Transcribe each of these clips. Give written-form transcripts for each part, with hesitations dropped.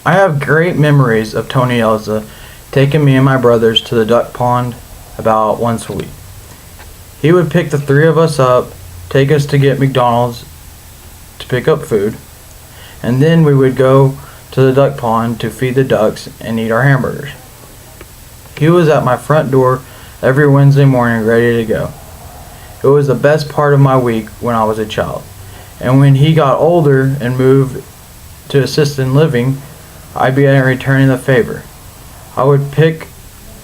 I have great memories of Tony Elza taking me and my brothers to the duck pond about once a week. He would pick the three of us up, take us to get McDonald's to pick up food, and then we would go to the duck pond to feed the ducks and eat our hamburgers. He was at my front door every Wednesday morning ready to go. It was the best part of my week when I was a child. And when he got older and moved to assisted living, I began returning the favor. I would pick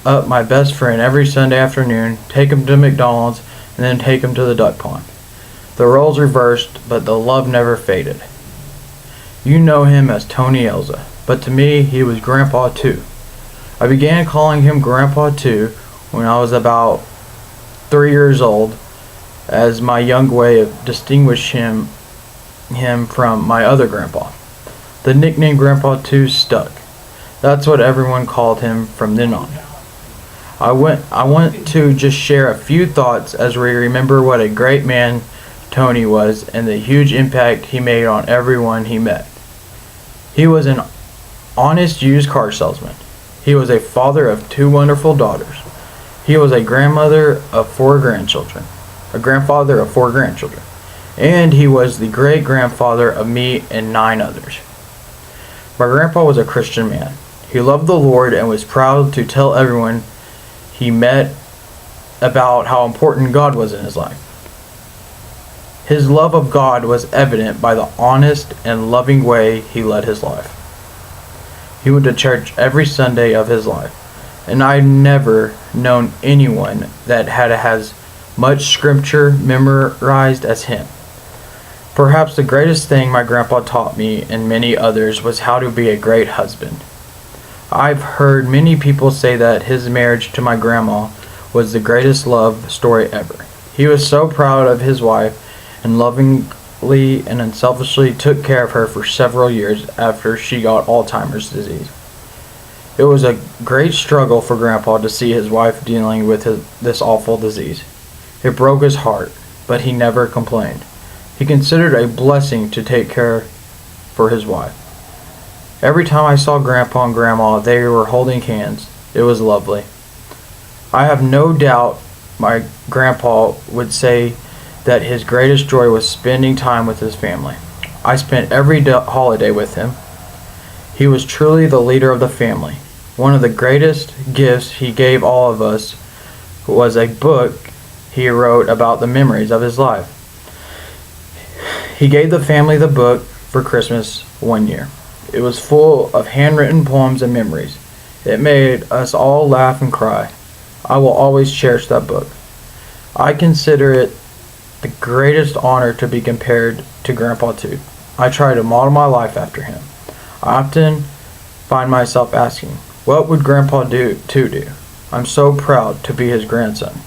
up my best friend every Sunday afternoon, take him to McDonald's, and then take him to the duck pond. The roles reversed, but the love never faded. You know him as Tony Elza, but to me, he was Grandpa too. I began calling him Grandpa too when I was about 3 years old, as my young way of distinguishing him from my other grandpa. The nickname Grandpa 2 stuck. That's what everyone called him from then on. I want to just share a few thoughts as we remember what a great man Tony was and the huge impact he made on everyone he met. He was an honest used car salesman. He was a father of 2 wonderful daughters. He was a grandfather of 4 grandchildren. And he was the great-grandfather of me and 9 others. My grandpa was a Christian man. He loved the Lord and was proud to tell everyone he met about how important God was in his life. His love of God was evident by the honest and loving way he led his life. He went to church every Sunday of his life, and I've never known anyone that had as much scripture memorized as him. Perhaps the greatest thing my grandpa taught me and many others was how to be a great husband. I've heard many people say that his marriage to my grandma was the greatest love story ever. He was so proud of his wife and lovingly and unselfishly took care of her for several years after she got Alzheimer's disease. It was a great struggle for Grandpa to see his wife dealing with this awful disease. It broke his heart, but he never complained. He considered it a blessing to take care for his wife. Every time I saw Grandpa and Grandma, they were holding hands. It was lovely. I have no doubt my grandpa would say that his greatest joy was spending time with his family. I spent every holiday with him. He was truly the leader of the family. One of the greatest gifts he gave all of us was a book he wrote about the memories of his life. He gave the family the book for Christmas one year. It was full of handwritten poems and memories. It made us all laugh and cry. I will always cherish that book. I consider it the greatest honor to be compared to Grandpa too. I try to model my life after him. I often find myself asking, what would Grandpa do? I'm so proud to be his grandson.